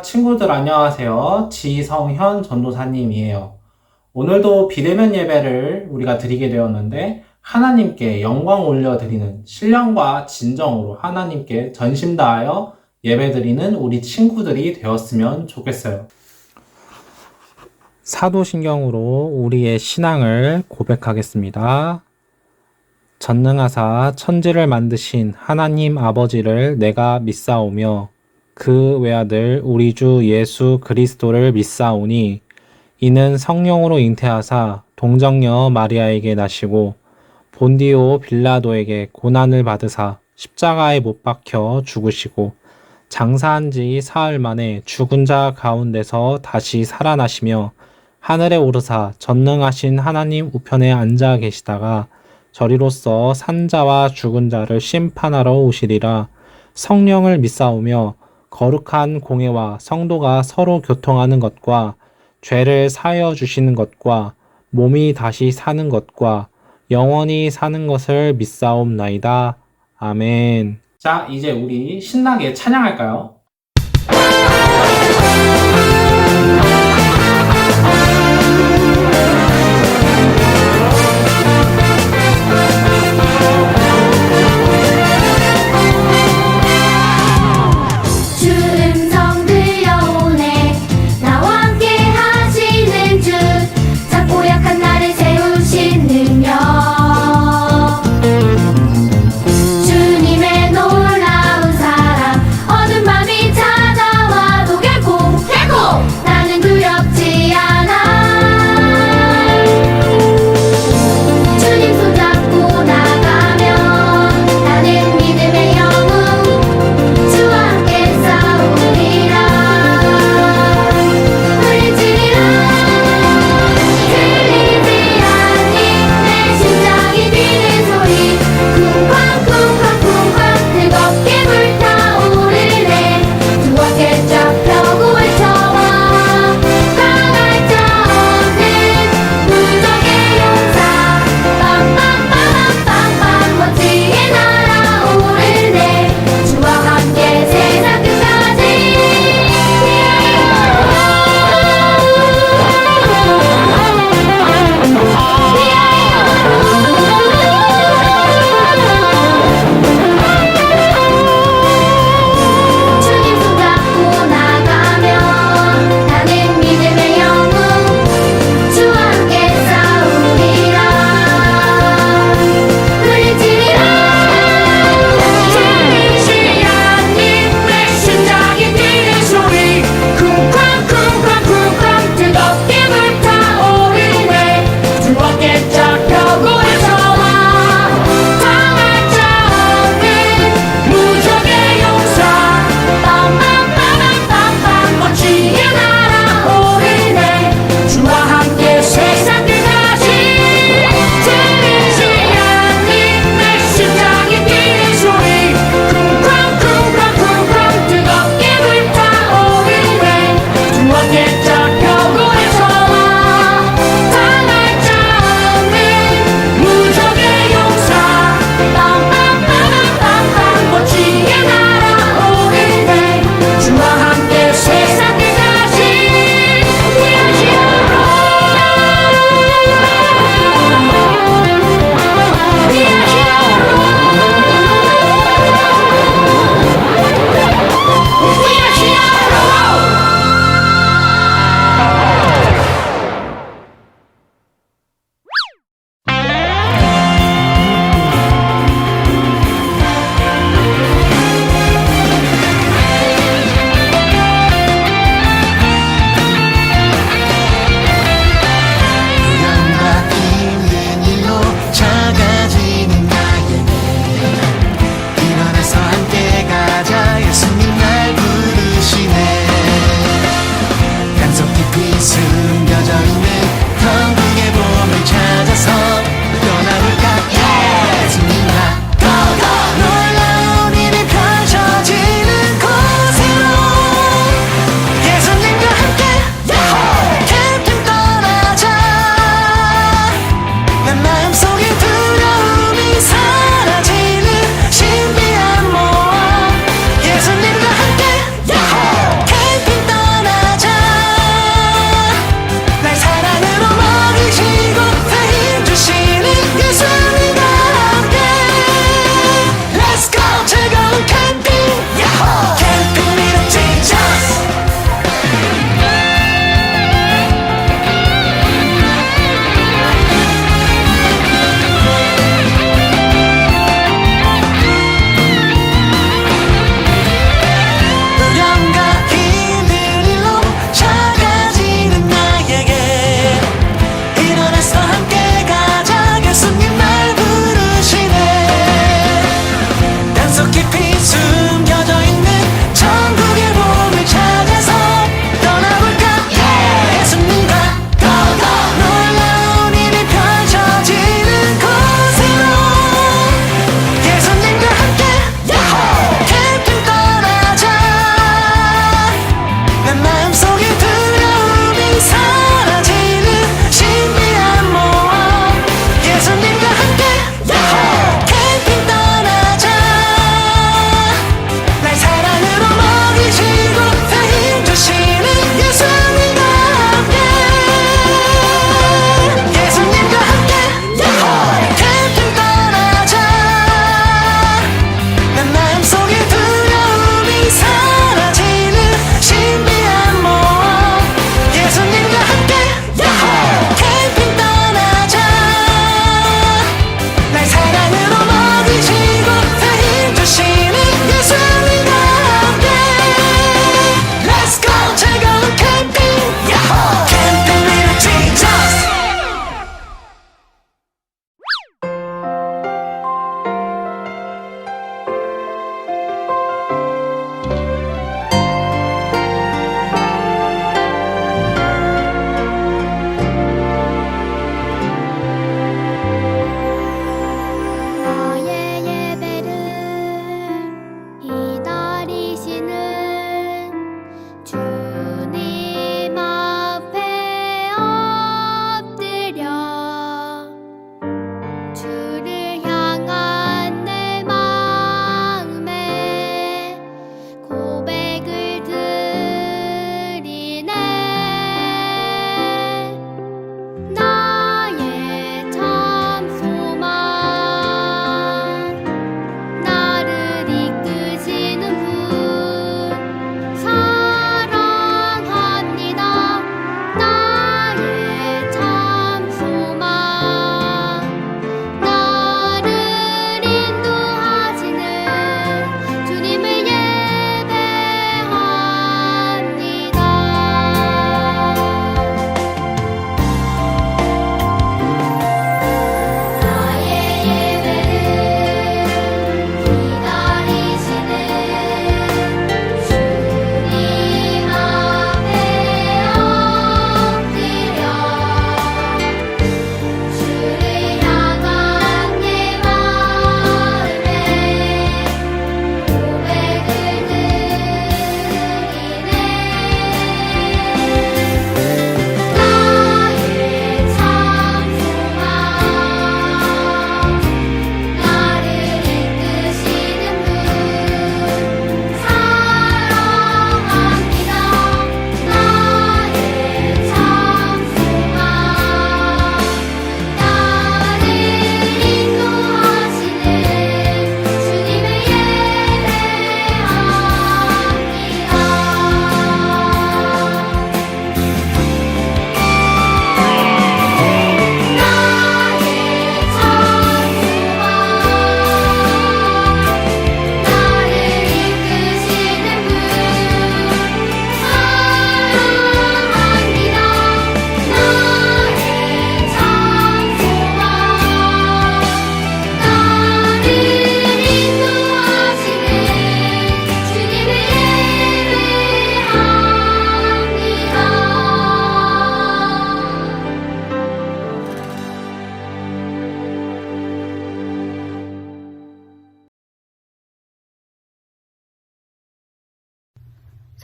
친구들 안녕하세요. 지성현 전도사님이에요. 오늘도 비대면 예배를 우리가 드리게 되었는데 하나님께 영광 올려드리는 신령과 진정으로 하나님께 전심 다하여 예배드리는 우리 친구들이 되었으면 좋겠어요. 사도신경으로 우리의 신앙을 고백하겠습니다. 전능하사 천지를 만드신 하나님 아버지를 내가 믿사오며 그 외아들 우리 주 예수 그리스도를 믿사오니 이는 성령으로 잉태하사 동정녀 마리아에게 나시고 본디오 빌라도에게 고난을 받으사 십자가에 못 박혀 죽으시고 장사한 지 사흘 만에 죽은 자 가운데서 다시 살아나시며 하늘에 오르사 전능하신 하나님 우편에 앉아 계시다가 저리로서 산자와 죽은 자를 심판하러 오시리라. 성령을 믿사오며 거룩한 공회와 성도가 서로 교통하는 것과 죄를 사하여 주시는 것과 몸이 다시 사는 것과 영원히 사는 것을 믿사옵나이다. 아멘. 자, 이제 우리 신나게 찬양할까요? 주님의 놀라운 사랑 어둠 밤이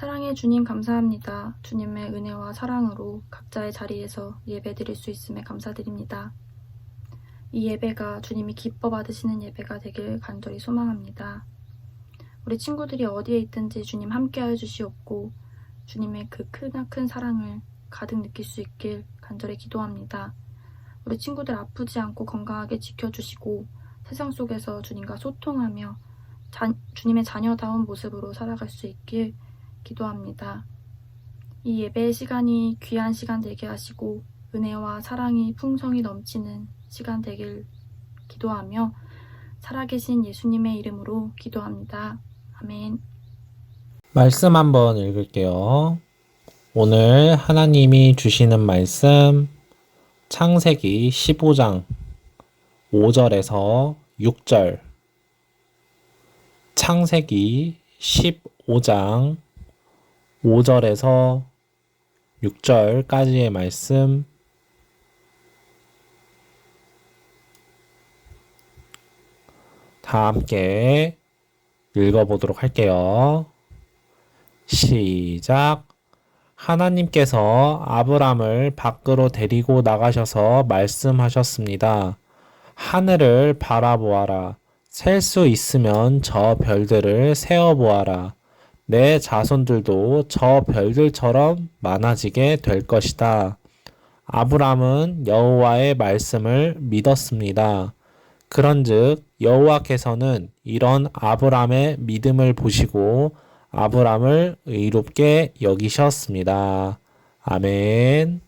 사랑의 주님 감사합니다. 주님의 은혜와 사랑으로 각자의 자리에서 예배드릴 수 있음에 감사드립니다. 이 예배가 주님이 기뻐 받으시는 예배가 되길 간절히 소망합니다. 우리 친구들이 어디에 있든지 주님 함께하여 주시옵고 주님의 그 크나큰 사랑을 가득 느낄 수 있길 간절히 기도합니다. 우리 친구들 아프지 않고 건강하게 지켜주시고 세상 속에서 주님과 소통하며 주님의 자녀다운 모습으로 살아갈 수 있길 기도합니다. 이 예배의 시간이 귀한 시간 되게 하시고 은혜와 사랑이 풍성히 넘치는 시간 되길 기도하며 살아계신 예수님의 이름으로 기도합니다. 아멘. 말씀 한번 읽을게요. 오늘 하나님이 주시는 말씀 창세기 15장 5절에서 6절 창세기 15장 5절에서 6절까지의 말씀 다 함께 읽어보도록 할게요. 시작. 하나님께서 아브람을 밖으로 데리고 나가셔서 말씀하셨습니다. 하늘을 바라보아라. 셀 수 있으면 저 별들을 세어보아라. 내 자손들도 저 별들처럼 많아지게 될 것이다. 아브람은 여호와의 말씀을 믿었습니다. 그런즉 여호와께서는 이런 아브람의 믿음을 보시고 아브람을 의롭게 여기셨습니다. 아멘.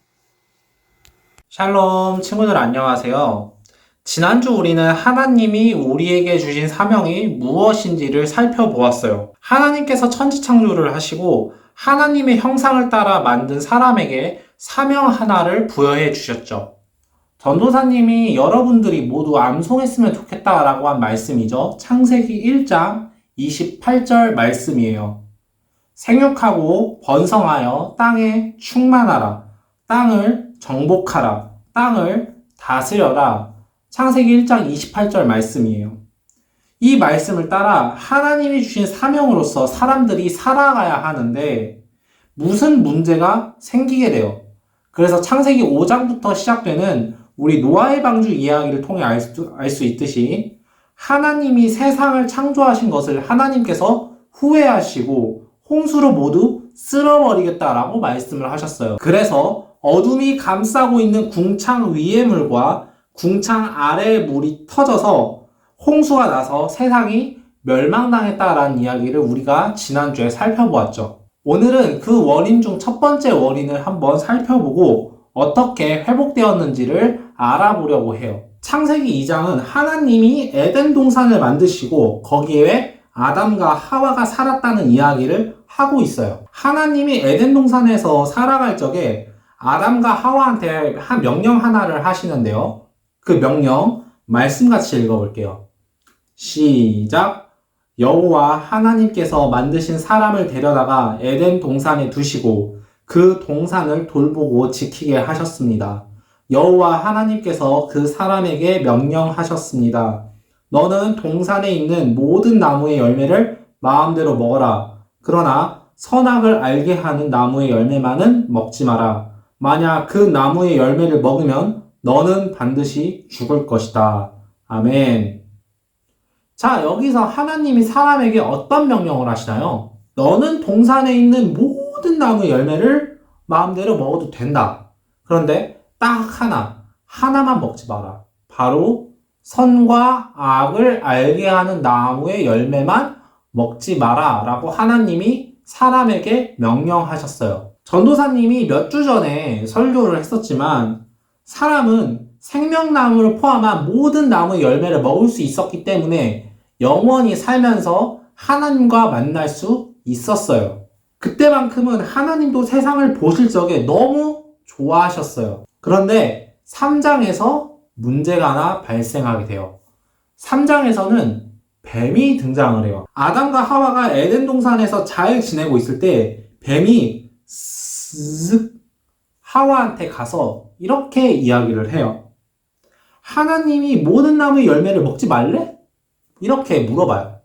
샬롬 친구들 안녕하세요. 지난주 우리는 하나님이 우리에게 주신 사명이 무엇인지를 살펴보았어요. 하나님께서 천지창조를 하시고 하나님의 형상을 따라 만든 사람에게 사명 하나를 부여해 주셨죠. 전도사님이 여러분들이 모두 암송했으면 좋겠다라고 한 말씀이죠. 창세기 1장 28절 말씀이에요. 생육하고 번성하여 땅에 충만하라. 땅을 정복하라. 땅을 다스려라. 창세기 1장 28절 말씀이에요. 이 말씀을 따라 하나님이 주신 사명으로서 사람들이 살아가야 하는데 무슨 문제가 생기게 돼요. 그래서 창세기 5장부터 시작되는 우리 노아의 방주 이야기를 통해 알 수 있듯이 하나님이 세상을 창조하신 것을 하나님께서 후회하시고 홍수로 모두 쓸어버리겠다라고 말씀을 하셨어요. 그래서 어둠이 감싸고 있는 궁창 위의 물과 궁창 아래의 물이 터져서 홍수가 나서 세상이 멸망당했다라는 이야기를 우리가 지난주에 살펴보았죠. 오늘은 그 원인 중 첫 번째 원인을 한번 살펴보고 어떻게 회복되었는지를 알아보려고 해요. 창세기 2장은 하나님이 에덴 동산을 만드시고 거기에 아담과 하와가 살았다는 이야기를 하고 있어요. 하나님이 에덴 동산에서 살아갈 적에 아담과 하와한테 한 명령 하나를 하시는데요. 그 명령 말씀같이 읽어볼게요. 시작. 여호와 하나님께서 만드신 사람을 데려다가 에덴 동산에 두시고 그 동산을 돌보고 지키게 하셨습니다. 여호와 하나님께서 그 사람에게 명령하셨습니다. 너는 동산에 있는 모든 나무의 열매를 마음대로 먹어라. 그러나 선악을 알게 하는 나무의 열매만은 먹지 마라. 만약 그 나무의 열매를 먹으면 너는 반드시 죽을 것이다. 아멘. 자, 여기서 하나님이 사람에게 어떤 명령을 하시나요? 너는 동산에 있는 모든 나무의 열매를 마음대로 먹어도 된다. 그런데 딱 하나만 먹지 마라. 바로 선과 악을 알게 하는 나무의 열매만 먹지 마라 라고 하나님이 사람에게 명령하셨어요. 전도사님이 몇 주 전에 설교를 했었지만 사람은 생명나무를 포함한 모든 나무의 열매를 먹을 수 있었기 때문에 영원히 살면서 하나님과 만날 수 있었어요. 그때만큼은 하나님도 세상을 보실 적에 너무 좋아하셨어요. 그런데 3장에서 문제가 하나 발생하게 돼요. 3장에서는 뱀이 등장을 해요. 아담과 하와가 에덴 동산에서 잘 지내고 있을 때 뱀이 쓱 하와한테 가서 이렇게 이야기를 해요. 하나님이 모든 나무의 열매를 먹지 말래? 이렇게 물어봐요.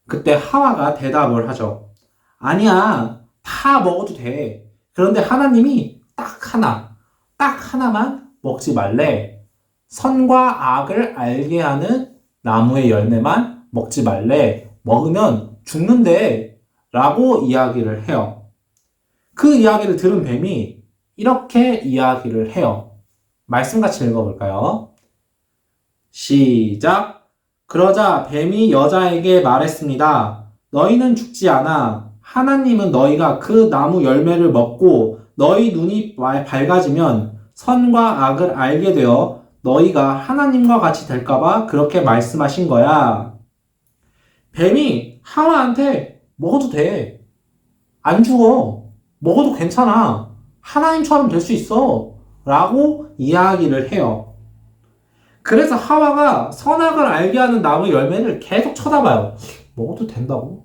그때 하와가 대답을 하죠. 아니야, 다 다 먹어도 돼. 그런데 하나님이 딱 하나만 먹지 말래. 선과 악을 알게 하는 나무의 열매만 먹지 말래. 먹으면 죽는데. 라고 이야기를 해요. 그 이야기를 들은 뱀이 이렇게 이야기를 해요. 말씀 같이 읽어볼까요? 시작. 그러자 뱀이 여자에게 말했습니다. 너희는 죽지 않아. 하나님은 너희가 그 나무 열매를 먹고 너희 눈이 밝아지면 선과 악을 알게 되어 너희가 하나님과 같이 될까봐 그렇게 말씀하신 거야. 뱀이 하와한테 먹어도 돼. 안 죽어. 먹어도 괜찮아. 하나님처럼 될 수 있어. 라고 이야기를 해요. 그래서 하와가 선악을 알게 하는 나무 열매를 계속 쳐다봐요. 먹어도 된다고?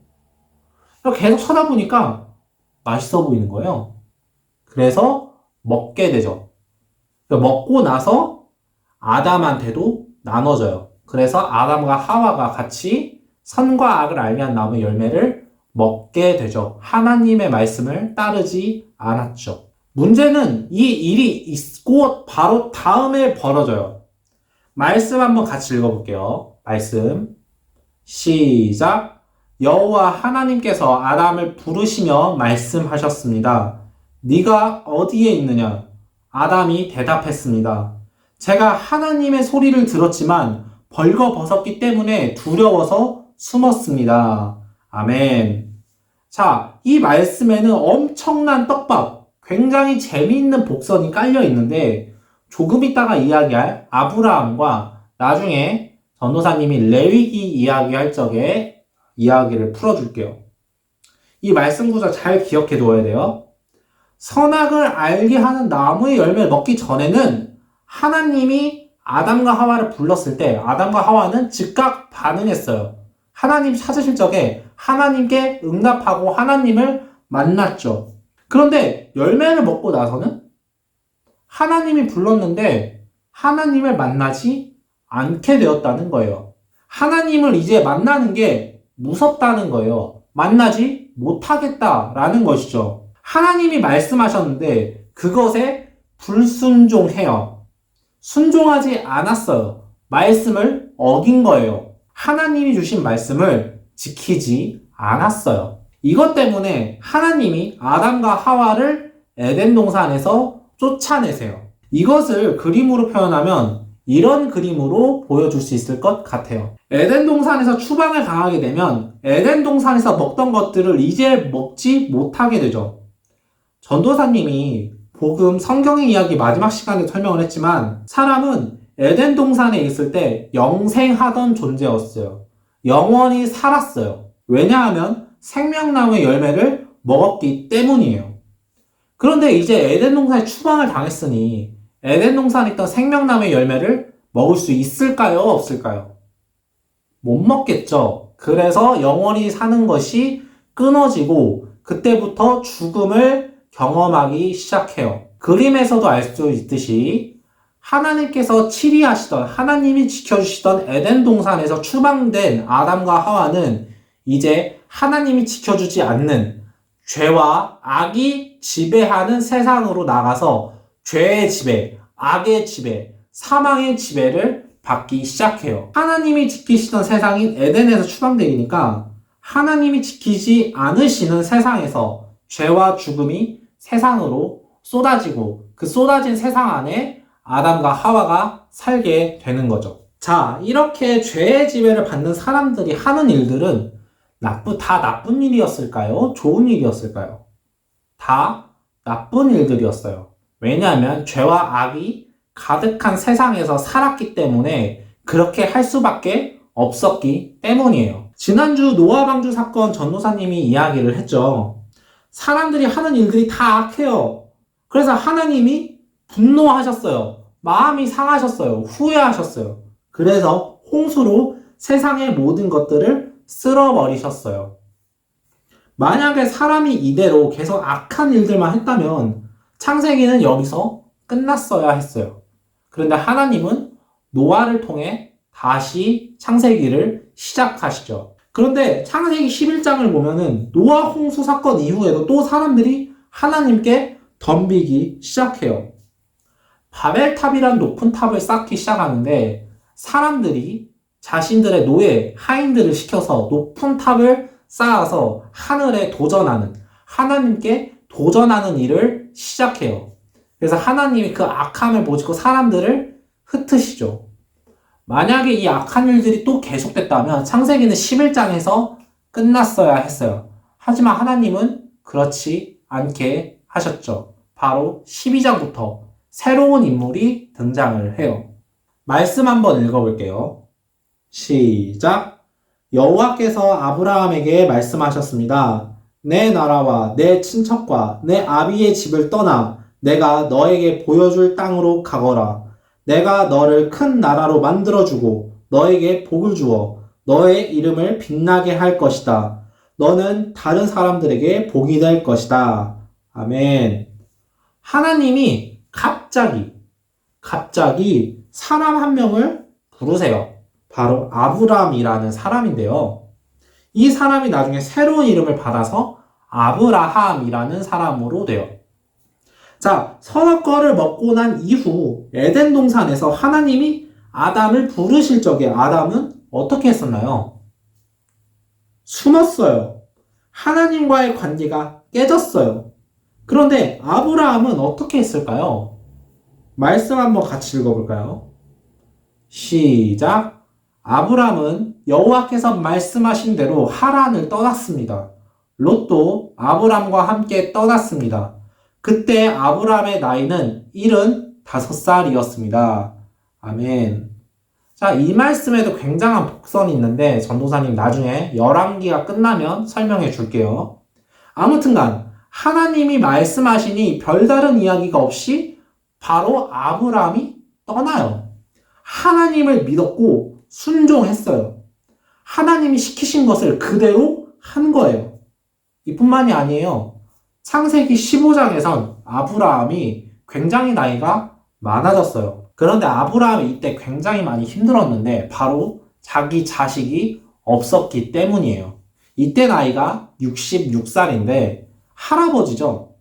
계속 쳐다보니까 맛있어 보이는 거예요. 그래서 먹게 되죠. 먹고 나서 아담한테도 나눠져요. 그래서 아담과 하와가 같이 선과 악을 알게 한 나무 열매를 먹게 되죠. 하나님의 말씀을 따르지 않았죠. 문제는 이 일이 있고 바로 다음에 벌어져요. 말씀 한번 같이 읽어볼게요. 말씀 시작. 여호와 하나님께서 아담을 부르시며 말씀하셨습니다. 네가 어디에 있느냐? 아담이 대답했습니다. 제가 하나님의 소리를 들었지만 벌거벗었기 때문에 두려워서 숨었습니다. 아멘. 자, 이 말씀에는 엄청난 떡밥, 굉장히 재미있는 복선이 깔려 있는데 조금 있다가 이야기할 아브라함과 나중에 전도사님이 레위기 이야기할 적에 이야기를 풀어줄게요. 이 말씀 구절 잘 기억해 둬야 돼요. 선악을 알게 하는 나무의 열매를 먹기 전에는 하나님이 아담과 하와를 불렀을 때 아담과 하와는 즉각 반응했어요. 하나님 찾으실 적에 하나님께 응답하고 하나님을 만났죠. 그런데 열매를 먹고 나서는 하나님이 불렀는데 하나님을 만나지 않게 되었다는 거예요. 하나님을 이제 만나는 게 무섭다는 거예요. 만나지 못하겠다라는 것이죠. 하나님이 말씀하셨는데 그것에 불순종해요. 순종하지 않았어요. 말씀을 어긴 거예요. 하나님이 주신 말씀을 지키지 않았어요. 이것 때문에 하나님이 아담과 하와를 에덴 동산에서 쫓아내세요. 이것을 그림으로 표현하면 이런 그림으로 보여줄 수 있을 것 같아요. 에덴 동산에서 추방을 당하게 되면 에덴 동산에서 먹던 것들을 이제 먹지 못하게 되죠. 전도사님이 복음 성경의 이야기 마지막 시간에 설명을 했지만 사람은 에덴 동산에 있을 때 영생하던 존재였어요. 영원히 살았어요. 왜냐하면 생명나무의 열매를 먹었기 때문이에요. 그런데 이제 에덴 동산에 추방을 당했으니 에덴 동산에 있던 생명나무의 열매를 먹을 수 있을까요? 없을까요? 못 먹겠죠. 그래서 영원히 사는 것이 끊어지고 그때부터 죽음을 경험하기 시작해요. 그림에서도 알 수 있듯이 하나님께서 치리하시던 하나님이 지켜주시던 에덴 동산에서 추방된 아담과 하와는 이제 하나님이 지켜주지 않는 죄와 악이 지배하는 세상으로 나가서 죄의 지배, 악의 지배, 사망의 지배를 받기 시작해요. 하나님이 지키시던 세상인 에덴에서 추방되니까 하나님이 지키지 않으시는 세상에서 죄와 죽음이 세상으로 쏟아지고 그 쏟아진 세상 안에 아담과 하와가 살게 되는 거죠. 자, 이렇게 죄의 지배를 받는 사람들이 하는 일들은 다 나쁜 일이었을까요? 좋은 일이었을까요? 다 나쁜 일들이었어요. 왜냐하면 죄와 악이 가득한 세상에서 살았기 때문에 그렇게 할 수밖에 없었기 때문이에요. 지난주 노아 방주 사건 전도사님이 이야기를 했죠. 사람들이 하는 일들이 다 악해요. 그래서 하나님이 분노하셨어요. 마음이 상하셨어요. 후회하셨어요. 그래서 홍수로 세상의 모든 것들을 쓸어버리셨어요. 만약에 사람이 이대로 계속 악한 일들만 했다면 창세기는 여기서 끝났어야 했어요. 그런데 하나님은 노아를 통해 다시 창세기를 시작하시죠. 그런데 창세기 11장을 보면은 노아 홍수 사건 이후에도 또 사람들이 하나님께 덤비기 시작해요. 바벨탑이란 높은 탑을 쌓기 시작하는데 사람들이 자신들의 노예, 하인들을 시켜서 높은 탑을 쌓아서 하늘에 도전하는, 하나님께 도전하는 일을 시작해요. 그래서 하나님이 그 악함을 보시고 사람들을 흩으시죠. 만약에 이 악한 일들이 또 계속됐다면 창세기는 11장에서 끝났어야 했어요. 하지만 하나님은 그렇지 않게 하셨죠. 바로 12장부터 새로운 인물이 등장을 해요. 말씀 한번 읽어볼게요. 시작. 여호와께서 아브라함에게 말씀하셨습니다. 내 나라와 내 친척과 내 아비의 집을 떠나 내가 너에게 보여줄 땅으로 가거라. 내가 너를 큰 나라로 만들어주고 너에게 복을 주어 너의 이름을 빛나게 할 것이다. 너는 다른 사람들에게 복이 될 것이다. 아멘. 하나님이 갑자기 사람 한 명을 부르세요. 바로 아브람이라는 사람인데요. 이 사람이 나중에 새로운 이름을 받아서 아브라함이라는 사람으로 돼요. 자, 선악과를 먹고 난 이후 에덴 동산에서 하나님이 아담을 부르실 적에 아담은 어떻게 했었나요? 숨었어요. 하나님과의 관계가 깨졌어요. 그런데 아브라함은 어떻게 했을까요? 말씀 한번 같이 읽어볼까요? 시작. 아브람은 여호와께서 말씀하신 대로 하란을 떠났습니다. 롯도 아브람과 함께 떠났습니다. 그때 아브람의 나이는 75살이었습니다. 아멘. 자, 이 말씀에도 굉장한 복선이 있는데 전도사님 나중에 열왕기가 끝나면 설명해 줄게요. 아무튼간 하나님이 말씀하시니 별다른 이야기가 없이 바로 아브람이 떠나요. 하나님을 믿었고 순종했어요. 하나님이 시키신 것을 그대로 한 거예요. 이뿐만이 아니에요. 창세기 15장에선 아브라함이 굉장히 나이가 많아졌어요. 그런데 아브라함이 이때 굉장히 많이 힘들었는데 바로 자기 자식이 없었기 때문이에요. 이때 나이가 66살인데 할아버지죠.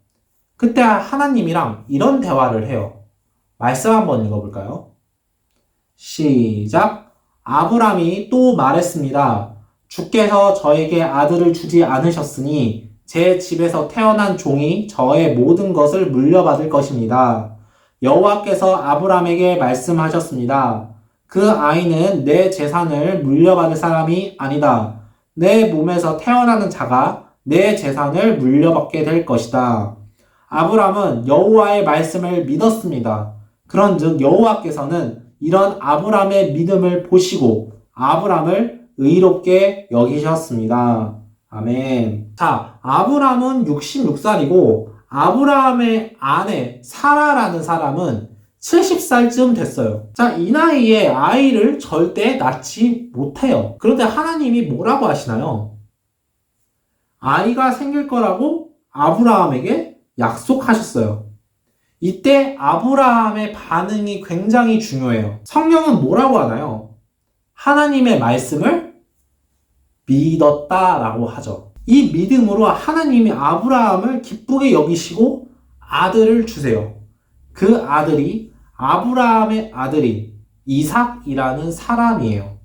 그때 하나님이랑 이런 대화를 해요. 말씀 한번 읽어볼까요? 시작. 아브람이 또 말했습니다. 주께서 저에게 아들을 주지 않으셨으니 제 집에서 태어난 종이 저의 모든 것을 물려받을 것입니다. 여호와께서 아브람에게 말씀하셨습니다. 그 아이는 내 재산을 물려받을 사람이 아니다. 내 몸에서 태어나는 자가 내 재산을 물려받게 될 것이다. 아브람은 여호와의 말씀을 믿었습니다. 그런즉 여호와께서는 이런 아브람의 믿음을 보시고 아브람을 의롭게 여기셨습니다. 아멘. 자, 아브람은 66살이고 아브람의 아내 사라라는 사람은 70살쯤 됐어요. 자, 이 나이에 아이를 절대 낳지 못해요. 그런데 하나님이 뭐라고 하시나요? 아이가 생길 거라고 아브라함에게 약속하셨어요. 이때 아브라함의 반응이 굉장히 중요해요. 성경은 뭐라고 하나요? 하나님의 말씀을 믿었다라고 하죠. 이 믿음으로 하나님이 아브라함을 기쁘게 여기시고 아들을 주세요. 그 아들이 아브라함의 아들인 이삭이라는 사람이에요.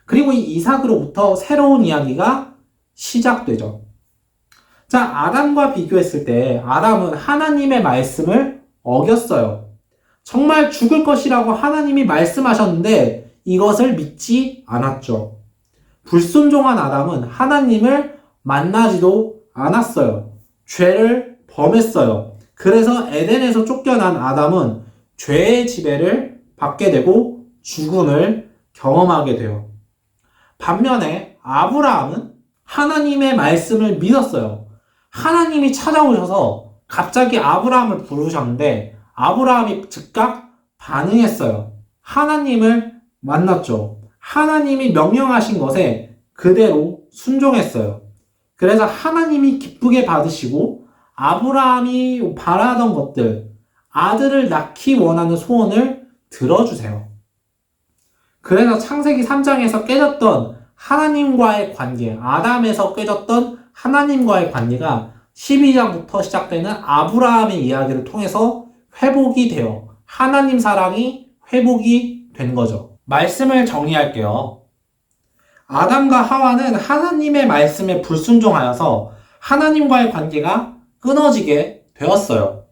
그리고 이 이삭으로부터 새로운 이야기가 시작되죠. 자, 아담과 비교했을 때 아담은 하나님의 말씀을 어겼어요. 정말 죽을 것이라고 하나님이 말씀하셨는데 이것을 믿지 않았죠. 불순종한 아담은 하나님을 만나지도 않았어요. 죄를 범했어요. 그래서 에덴에서 쫓겨난 아담은 죄의 지배를 받게 되고 죽음을 경험하게 돼요. 반면에 아브라함은 하나님의 말씀을 믿었어요. 하나님이 찾아오셔서 갑자기 아브라함을 부르셨는데 아브라함이 즉각 반응했어요. 하나님을 만났죠. 하나님이 명령하신 것에 그대로 순종했어요. 그래서 하나님이 기쁘게 받으시고 아브라함이 바라던 것들, 아들을 낳기 원하는 소원을 들어주세요. 그래서 창세기 3장에서 깨졌던 하나님과의 관계, 아담에서 깨졌던 하나님과의 관계가 12장부터 시작되는 아브라함의 이야기를 통해서 회복이 되어 하나님 사랑이 회복이 된 거죠. 말씀을 정리할게요. 아담과 하와는 하나님의 말씀에 불순종하여서 하나님과의 관계가 끊어지게 되었어요.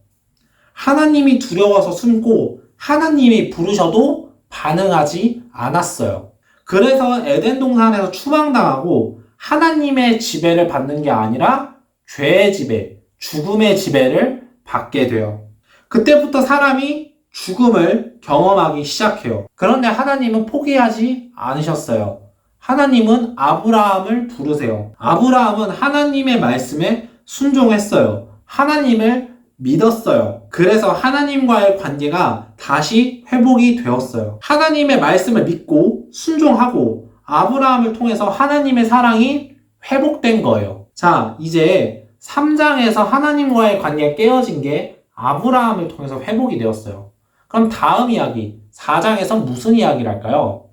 하나님이 두려워서 숨고 하나님이 부르셔도 반응하지 않았어요. 그래서 에덴 동산에서 추방당하고 하나님의 지배를 받는 게 아니라 죄의 지배, 죽음의 지배를 받게 돼요. 그때부터 사람이 죽음을 경험하기 시작해요. 그런데 하나님은 포기하지 않으셨어요. 하나님은 아브라함을 부르세요. 아브라함은 하나님의 말씀에 순종했어요. 하나님을 믿었어요. 그래서 하나님과의 관계가 다시 회복이 되었어요. 하나님의 말씀을 믿고 순종하고 아브라함을 통해서 하나님의 사랑이 회복된 거예요. 자, 이제 3장에서 하나님과의 관계가 깨어진 게 아브라함을 통해서 회복이 되었어요. 그럼 다음 이야기, 4장에서 무슨 이야기를 할까요?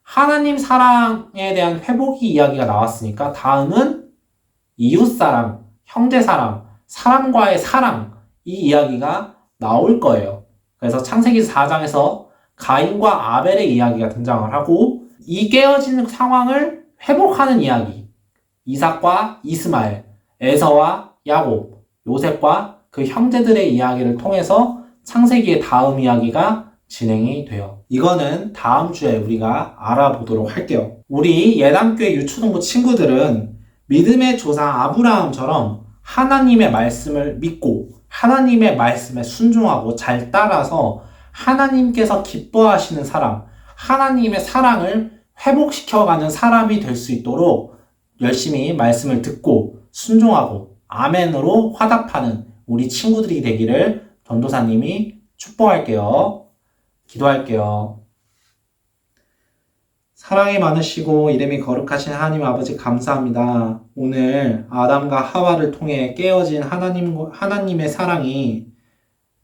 하나님 사랑에 대한 회복이 이야기가 나왔으니까 다음은 이웃사랑, 형제사랑, 사람과의 사랑, 이 이야기가 나올 거예요. 그래서 창세기 4장에서 가인과 아벨의 이야기가 등장을 하고 이 깨어진 상황을 회복하는 이야기, 이삭과 이스마엘, 에서와 야곱, 요셉과 그 형제들의 이야기를 통해서 창세기의 다음 이야기가 진행이 돼요. 이거는 다음 주에 우리가 알아보도록 할게요. 우리 예담교회 유초등부 친구들은 믿음의 조상 아브라함처럼 하나님의 말씀을 믿고 하나님의 말씀에 순종하고 잘 따라서 하나님께서 기뻐하시는 사람, 하나님의 사랑을 회복시켜가는 사람이 될 수 있도록 열심히 말씀을 듣고 순종하고 아멘으로 화답하는 우리 친구들이 되기를 전도사님이 축복할게요. 기도할게요. 사랑이 많으시고 이름이 거룩하신 하나님 아버지 감사합니다. 오늘 아담과 하와를 통해 깨어진 하나님의 사랑이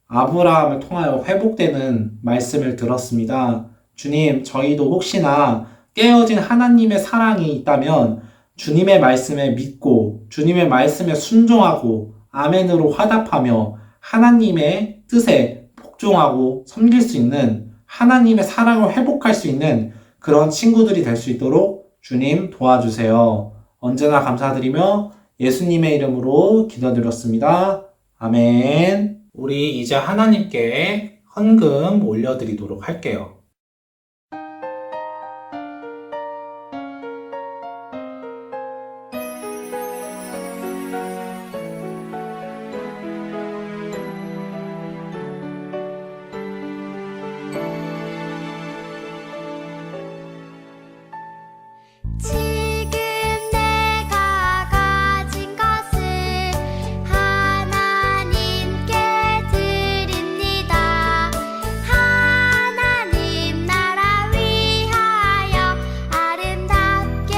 아브라함을 통하여 회복되는 말씀을 들었습니다. 주님, 저희도 혹시나 깨어진 하나님의 사랑이 있다면 주님의 말씀에 믿고 주님의 말씀에 순종하고 아멘으로 화답하며 하나님의 뜻에 복종하고 섬길 수 있는 하나님의 사랑을 회복할 수 있는 그런 친구들이 될 수 있도록 주님 도와주세요. 언제나 감사드리며 예수님의 이름으로 기도드렸습니다. 아멘. 우리 이제 하나님께 헌금 올려드리도록 할게요. 지금 내가 가진 것을 하나님께 드립니다. 하나님 나라 위하여 아름답게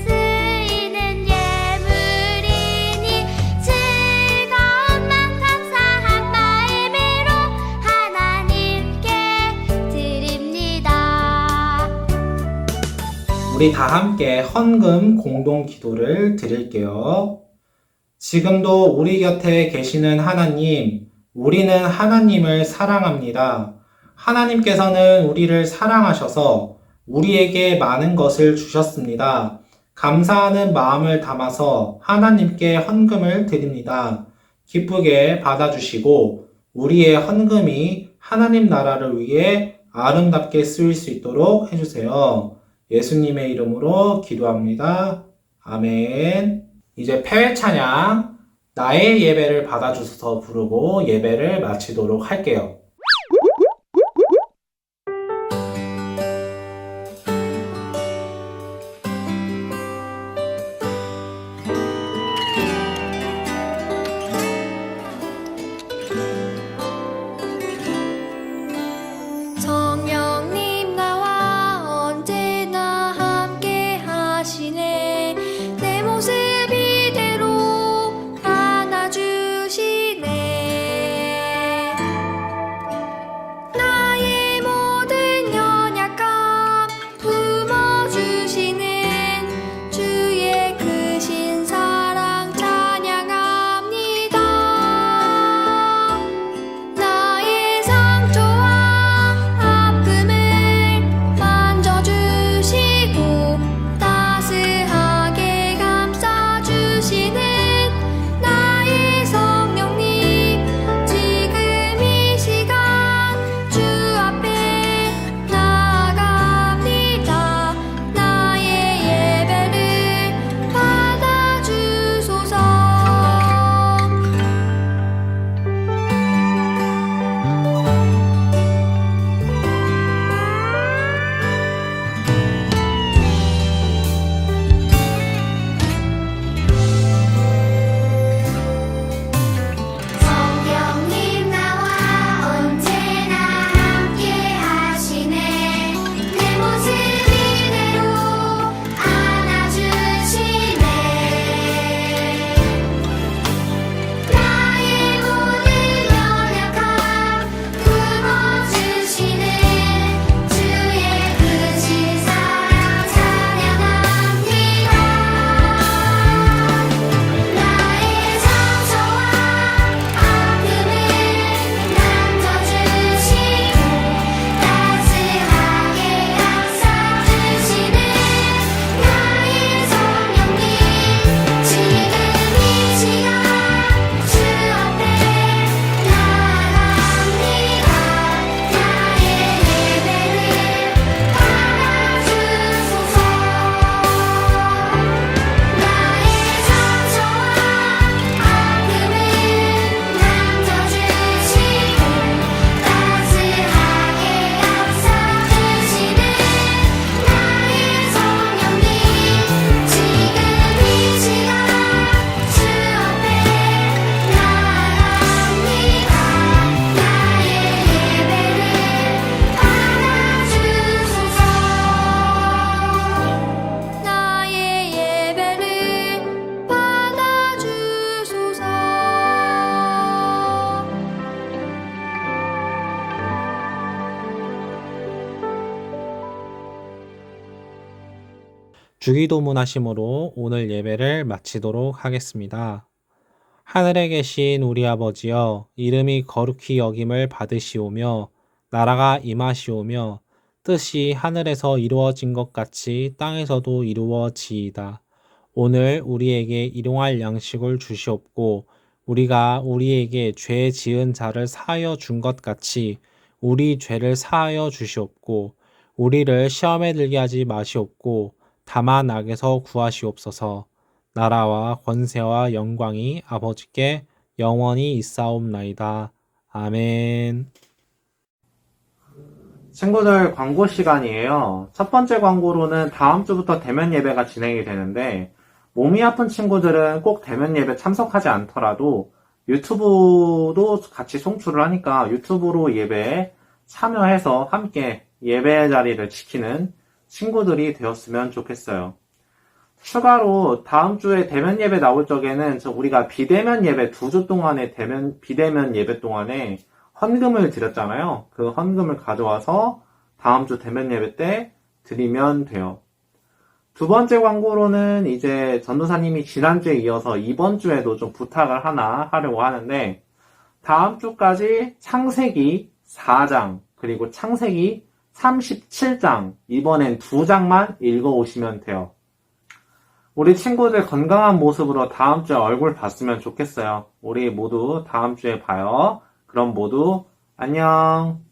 쓰이는 예물이니 즐거운 맘 감사한 마음으로 하나님께 드립니다. 우리 다 함께 헌금 공동 기도를 드릴게요. 지금도 우리 곁에 계시는 하나님, 우리는 하나님을 사랑합니다. 하나님께서는 우리를 사랑하셔서 우리에게 많은 것을 주셨습니다. 감사하는 마음을 담아서 하나님께 헌금을 드립니다. 기쁘게 받아주시고 우리의 헌금이 하나님 나라를 위해 아름답게 쓰일 수 있도록 해주세요. 예수님의 이름으로 기도합니다. 아멘. 이제 폐회 찬양 나의 예배를 받아주셔서 부르고 예배를 마치도록 할게요. 성령님 나와 언제나 함께 하시네. 내 모습 이대로 안아주시네. 주기도문 하심으로 오늘 예배를 마치도록 하겠습니다. 하늘에 계신 우리 아버지여, 이름이 거룩히 여김을 받으시오며 나라가 임하시오며 뜻이 하늘에서 이루어진 것 같이 땅에서도 이루어지이다. 오늘 우리에게 일용할 양식을 주시옵고 우리가 우리에게 죄 지은 자를 사하여 준 것 같이 우리 죄를 사하여 주시옵고 우리를 시험에 들게 하지 마시옵고 다만 악에서 구하시옵소서. 나라와 권세와 영광이 아버지께 영원히 있사옵나이다. 아멘. 친구들, 광고 시간이에요. 첫 번째 광고로는 다음 주부터 대면 예배가 진행이 되는데 몸이 아픈 친구들은 꼭 대면 예배 참석하지 않더라도 유튜브도 같이 송출을 하니까 유튜브로 예배에 참여해서 함께 예배 자리를 지키는 친구들이 되었으면 좋겠어요. 추가로 다음 주에 대면 예배 나올 적에는 우리가 비대면 예배 2주 동안의 비대면 예배 동안에 헌금을 드렸잖아요. 그 헌금을 가져와서 다음 주 대면 예배 때 드리면 돼요. 두 번째 광고로는 이제 전도사님이 지난주에 이어서 이번 주에도 좀 부탁을 하나 하려고 하는데 다음 주까지 창세기 4장 그리고 창세기 37장 이번엔 2장만 읽어오시면 돼요. 우리 친구들 건강한 모습으로 다음 주에 얼굴 봤으면 좋겠어요. 우리 모두 다음 주에 봐요. 그럼 모두 안녕.